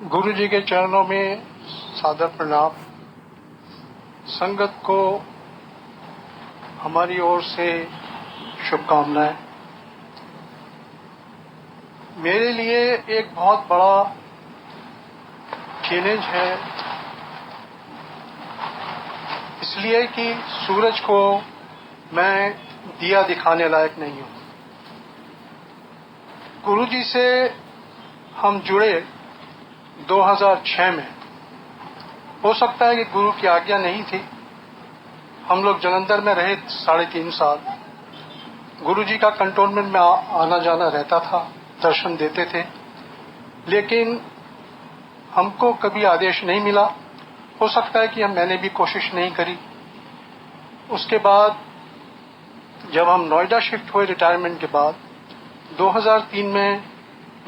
गुरु जी के चरणों में सादर प्रणाम। संगत को हमारी ओर से शुभकामनाएं। मेरे लिए एक बहुत बड़ा चैलेंज है, इसलिए कि सूरज को मैं दिया दिखाने लायक नहीं हूं। गुरु जी से हम जुड़े 2006 में। हो सकता है कि गुरु की आज्ञा नहीं थी। हम लोग जलंधर में रहे 3.5 साल। गुरु जी का कंटोनमेंट में आना जाना रहता था, दर्शन देते थे, लेकिन हमको कभी आदेश नहीं मिला। हो सकता है कि मैंने भी कोशिश नहीं करी। उसके बाद जब हम नोएडा शिफ्ट हुए रिटायरमेंट के बाद 2003 में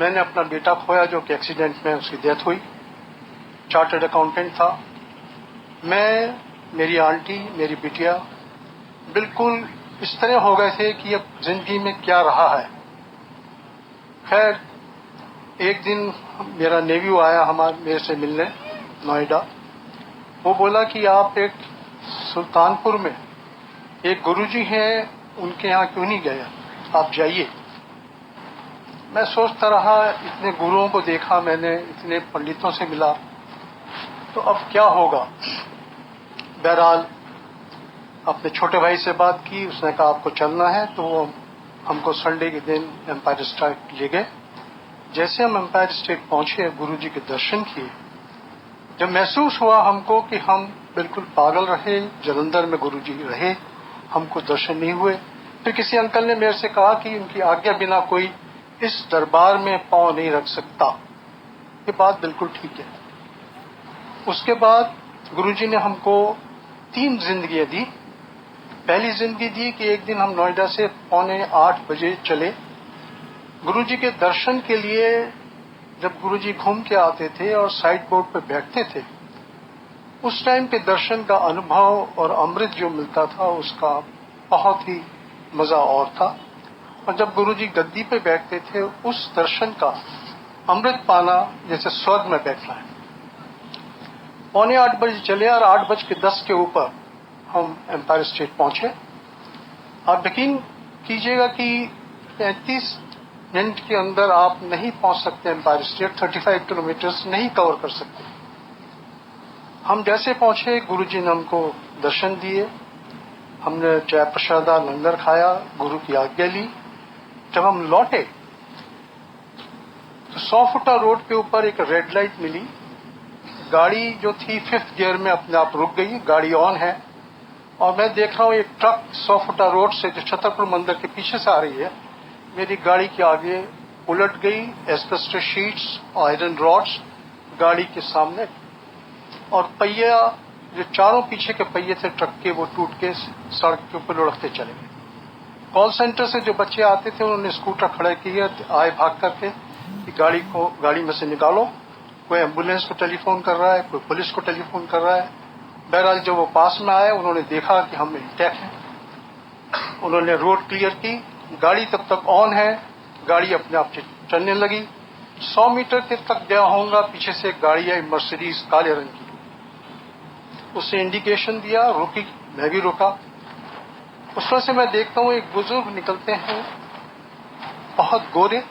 मैंने अपना बेटा खोया, जो कि एक्सीडेंट में उसकी डेथ हुई। चार्टर्ड अकाउंटेंट था। मैं, मेरी आंटी, मेरी बिटिया बिल्कुल इस तरह हो गए थे कि अब जिंदगी में क्या रहा है। खैर, एक दिन मेरा नेव्यू आया मेरे से मिलने नोएडा। वो बोला कि आप एक सुल्तानपुर में एक गुरुजी हैं, उनके यहाँ क्यों नहीं गए, आप जाइए। मैं सोचता रहा, इतने गुरुओं को देखा मैंने, इतने पंडितों से मिला, तो अब क्या होगा। बहरहाल अपने छोटे भाई से बात की, उसने कहा आपको चलना है, तो वो हमको संडे के दिन एम्पायर स्टेट ले गए। जैसे हम एम्पायर स्टेट पहुंचे, गुरु जी के दर्शन किए, जब महसूस हुआ हमको कि हम बिल्कुल पागल रहे। जलंधर में गुरु जी रहे, हमको दर्शन नहीं हुए। फिर किसी अंकल ने मेरे से कहा कि उनकी आज्ञा बिना कोई इस दरबार में पांव नहीं रख सकता। ये बात बिल्कुल ठीक है। उसके बाद गुरुजी ने हमको 3 जिंदगियां दी। पहली जिंदगी दी कि एक दिन हम नोएडा से 7:45 बजे चले गुरुजी के दर्शन के लिए। जब गुरुजी घूम के आते थे और साइड बोर्ड पे बैठते थे, उस टाइम के दर्शन का अनुभव और अमृत जो मिलता था, उसका बहुत ही मजा और था। और जब गुरुजी गद्दी पे बैठते थे, उस दर्शन का अमृत पाना जैसे स्वर्ग में बैठना है। 7:45 बजे चले और 8:10 के ऊपर हम एम्पायर स्टेट पहुंचे। आप यकीन कीजिएगा कि 35 मिनट के अंदर आप नहीं पहुंच सकते एम्पायर स्टेट। 35 किलोमीटर नहीं कवर कर सकते। हम जैसे पहुंचे, गुरुजी ने हमको दर्शन दिए। हमने चाय प्रसादा लंगर खाया, गुरु की आज्ञा ली। जब हम लौटे तो 100 फुटा रोड के ऊपर एक रेड लाइट मिली। गाड़ी जो थी 5th गियर में अपने आप रुक गई। गाड़ी ऑन है और मैं देख रहा हूं एक ट्रक 100 फुटा रोड से, जो छतरपुर मंदिर के पीछे से आ रही है, मेरी गाड़ी के आगे उलट गई। एस्बेस्टस शीट्स, आयरन रॉड्स गाड़ी के सामने, और पहिया जो चारों पीछे के पहिए थे ट्रक के, वो टूट के सड़क के ऊपर लुढ़कते चले गए। कॉल सेंटर से जो बच्चे आते थे, उन्होंने स्कूटर खड़े किए, आए भाग करके कि गाड़ी में से निकालो। कोई एम्बुलेंस को टेलीफोन कर रहा है, कोई पुलिस को टेलीफोन कर रहा है। बहरहाल जब वो पास में आए, उन्होंने देखा कि हम इंटैक्ट हैं। उन्होंने रोड क्लियर की। गाड़ी तब तक ऑन है, गाड़ी अपने आप चलने लगी। 100 मीटर के तक गया होऊंगा, पीछे से एक गाड़ी आई, मर्सिडीज काले रंग की। उससे इंडिकेशन दिया, रुकी, मैं भी रुका। उसमें से मैं देखता हूं एक बुजुर्ग निकलते हैं, बहुत गोरे,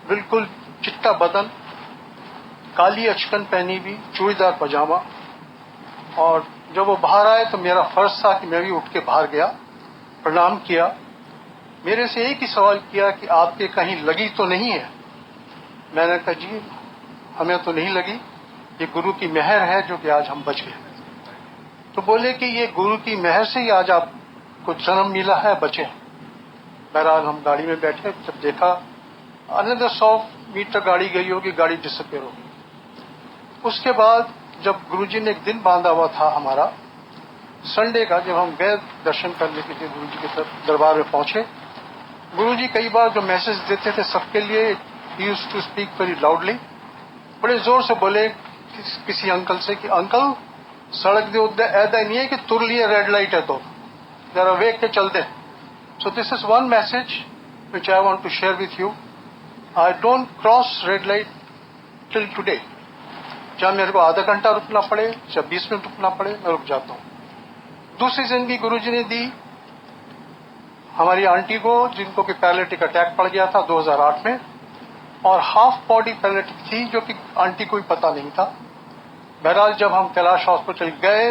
बिल्कुल चिट्टा बदन, काली अचकन पहनी हुई, चूड़ीदार पजामा। और जब वो बाहर आए तो मेरा फर्ज था कि मैं भी उठ के बाहर गया, प्रणाम किया। मेरे से एक ही सवाल किया कि आपके कहीं लगी तो नहीं है। मैंने कहा जी हमें तो नहीं लगी, ये गुरु की मेहर है जो कि आज हम बच गए। तो बोले कि ये गुरु की मेहर से ही आज आपको जन्म मिला है, बचे। बहरहाल हम गाड़ी में बैठे, जब देखा अनदर 100 मीटर गाड़ी गई होगी, गाड़ी डिसअपियर होगी। उसके बाद जब गुरुजी ने एक दिन बांधा हुआ था हमारा संडे का, जब हम गए दर्शन करने के लिए गुरुजी के दरबार में पहुंचे, गुरुजी कई बार जो मैसेज देते थे सबके लिए, he used to speak very loudly. बड़े जोर से बोले किसी अंकल से कि अंकल, सड़क दे उद्दे ऐदा नहीं है कि तुर लिए रेड लाइट है तो जरा वेग के चल दे। So this is one message which I want to share with you. I don't cross red light till today, चाहे मेरे को आधा घंटा रुकना पड़े, चाहे 20 मिनट रुकना पड़े, मैं रुक जाता हूं। दूसरी जिंदगी गुरुजी ने दी हमारी आंटी को, जिनको कि पैरालिटिक अटैक पड़ गया था 2008 में, और हाफ बॉडी पैरालिटिक थी, जो कि आंटी को भी पता नहीं था। बहरहाल जब हम कैलाश हॉस्पिटल गए,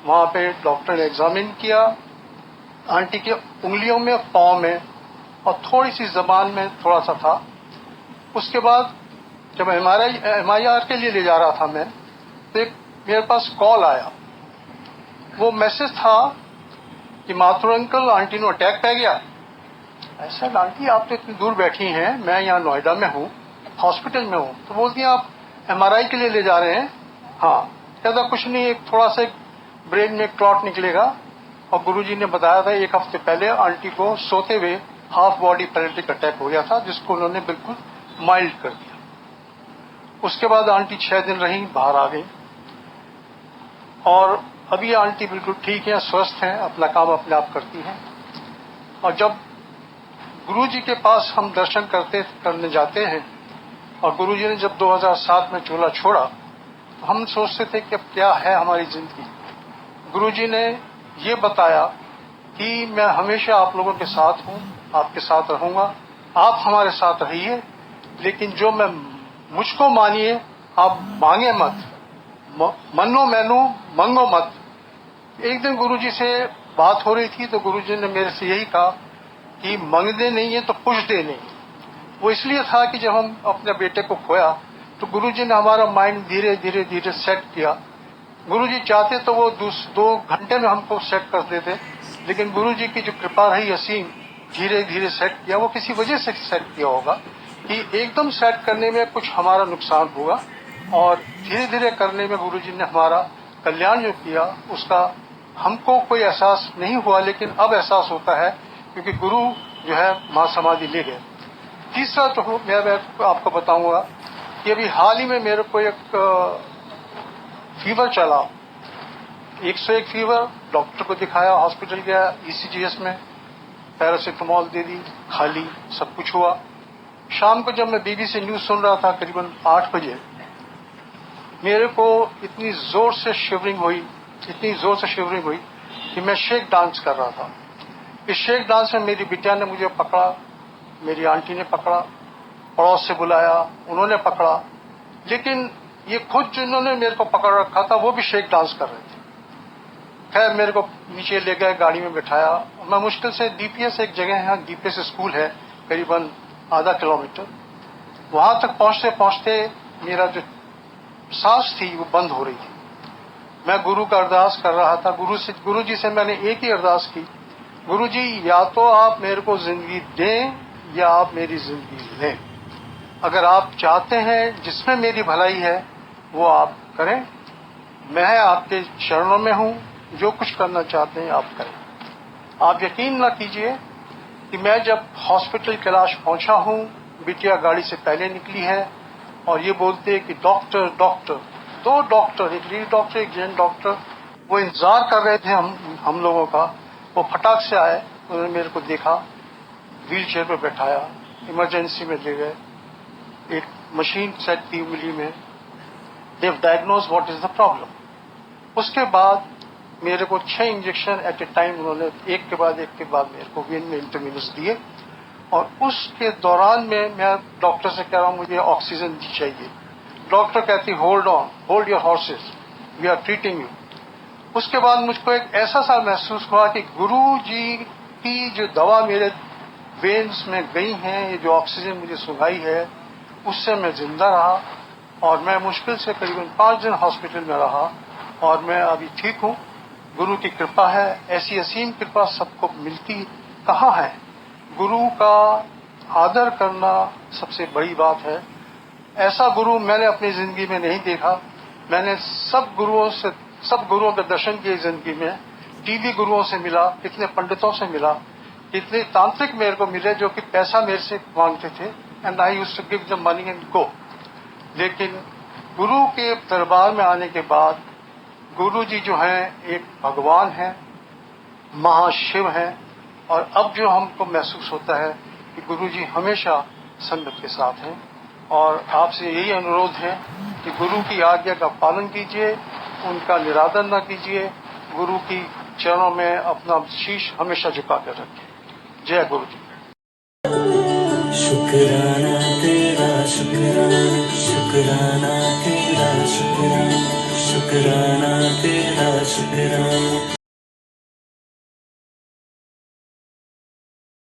वहां पे डॉक्टर ने एग्जामिन किया, आंटी के उंगलियों में, पांव में और थोड़ी सी जबान में थोड़ा सा था। उसके बाद जब MRI के लिए ले जा रहा था मैं, तो एक मेरे पास कॉल आया। वो मैसेज था कि माथुर अंकल, आंटी ने अटैक पै गया। ऐसा, आंटी आप तो इतनी दूर बैठी हैं, मैं यहाँ नोएडा में हूँ, हॉस्पिटल में हूँ। तो बोलती हैं आप MRI के लिए ले जा रहे हैं? हाँ। कहता कुछ नहीं, एक थोड़ा सा ब्रेन में क्लॉट निकलेगा। और गुरुजी ने बताया था 1 हफ्ते पहले आंटी को सोते हुए हाफ बॉडी पैरालिटिक अटैक हो गया था, जिसको उन्होंने बिल्कुल माइल्ड कर दिया। उसके बाद आंटी 6 दिन रही, बाहर आ गई, और अभी आंटी बिल्कुल ठीक है, स्वस्थ हैं, अपना काम अपने आप करती हैं। और जब गुरुजी के पास हम दर्शन करने जाते हैं, और गुरुजी ने जब 2007 में चोला छोड़ा, तो हम सोचते थे कि अब क्या है हमारी जिंदगी। गुरुजी ने ये बताया कि मैं हमेशा आप लोगों के साथ हूं, आपके साथ रहूंगा, आप हमारे साथ रहिए, लेकिन जो मैं मुझको मानिए, आप मांगे मत, मनो मैनू मंगो मत। एक दिन गुरुजी से बात हो रही थी, तो गुरुजी ने मेरे से यही कहा कि मंगने नहीं है तो पुछते नहीं। वो इसलिए था कि जब हम अपने बेटे को खोया, तो गुरुजी ने हमारा माइंड धीरे धीरे धीरे सेट किया। गुरुजी चाहते तो वो 2 घंटे में हमको सेट कर देते, लेकिन गुरुजी की जो कृपा रही असीम, धीरे धीरे सेट किया। वो किसी वजह से सेट किया होगा कि एकदम सेट करने में कुछ हमारा नुकसान हुआ, और धीरे धीरे करने में गुरुजी ने हमारा कल्याण जो किया, उसका हमको कोई एहसास नहीं हुआ, लेकिन अब एहसास होता है, क्योंकि गुरु जो है महासमाधि ले गए। तीसरा जो मैं आपको बताऊंगा कि अभी हाल ही में मेरे को एक फीवर चला, 101 फीवर। डॉक्टर को दिखाया, हॉस्पिटल गया, ECGS में पैरासिटामोल दे दी, खाली, सब कुछ हुआ। शाम को जब मैं BBC न्यूज सुन रहा था करीबन 8 बजे, मेरे को इतनी जोर से शिवरिंग हुई कि मैं शेक डांस कर रहा था। इस शेक डांस में मेरी बिटिया ने मुझे पकड़ा, मेरी आंटी ने पकड़ा, पड़ोस से बुलाया, उन्होंने पकड़ा, लेकिन ये खुद जिन्होंने मेरे को पकड़ रखा था वो भी शेक डांस कर रहे थे। खैर मेरे को नीचे ले गए, गाड़ी में बिठाया। मैं मुश्किल से DPS एक जगह है, DPS स्कूल है, करीबन आधा किलोमीटर, वहां तक पहुंचते पहुंचते मेरा जो सांस थी वो बंद हो रही थी। मैं गुरु का अरदास कर रहा था। गुरु जी से मैंने एक ही अरदास की, गुरु जी या तो आप मेरे को जिंदगी दें या आप मेरी जिंदगी लें। अगर आप चाहते हैं जिसमें मेरी भलाई है वो आप करें, मैं आपके चरणों में हूं, जो कुछ करना चाहते हैं आप करें। आप यकीन ना कीजिए कि मैं जब हॉस्पिटल कैलाश पहुंचा हूं, बिटिया गाड़ी से पहले निकली है और ये बोलते हैं कि डॉक्टर डॉक्टर, 2 डॉक्टर, एक लेडी डॉक्टर, एक जेंट डॉक्टर, वो इंतजार कर रहे थे हम लोगों का। वो फटाक से आए, उन्होंने मेरे को देखा, व्हील चेयर पर बैठाया, इमरजेंसी में ले गए, एक मशीन सेट थी उंगली में, they diagnose what is the problem. उसके बाद मेरे को 6 इंजेक्शन एट ए टाइम उन्होंने एक के बाद मेरे को वेन में इंटरवीनस दिए, और उसके दौरान में मैं डॉक्टर से कह रहा हूं मुझे ऑक्सीजन चाहिए। डॉक्टर कहती hold on, hold your horses, we are treating you. उसके बाद मुझको एक ऐसा सा महसूस हुआ कि गुरु जी की जो दवा मेरे वेन्स में गई हैं, ये जो ऑक्सीजन मुझे सुंघाई है, उससे मैं जिंदा रहा। और मैं मुश्किल से करीबन 5 दिन हॉस्पिटल में रहा, और मैं अभी ठीक हूं। गुरु की कृपा है, ऐसी असीम कृपा सबको मिलती कहाँ है। गुरु का आदर करना सबसे बड़ी बात है। ऐसा गुरु मैंने अपनी जिंदगी में नहीं देखा। मैंने सब गुरुओं के दर्शन किए जिंदगी में। टीवी गुरुओं से मिला, कितने पंडितों से मिला, कितने तांत्रिक मेरे को मिले जो कि पैसा मेरे से मांगते थे, and I used to give them money and go. लेकिन गुरु के दरबार में आने के बाद गुरु जी जो हैं एक भगवान हैं, महाशिव हैं, और अब जो हमको महसूस होता है कि गुरु जी हमेशा संगत के साथ हैं। और आपसे यही अनुरोध है कि गुरु की आज्ञा का पालन कीजिए, उनका निरादर न कीजिए, गुरु की चरणों में अपना शीश हमेशा झुका कर रखिए। जय गुरु जी। शुक्राना तेरा शुक्राना, शुक्राना तेरा शुक्राना, शुक्राना तेरा शुक्राना।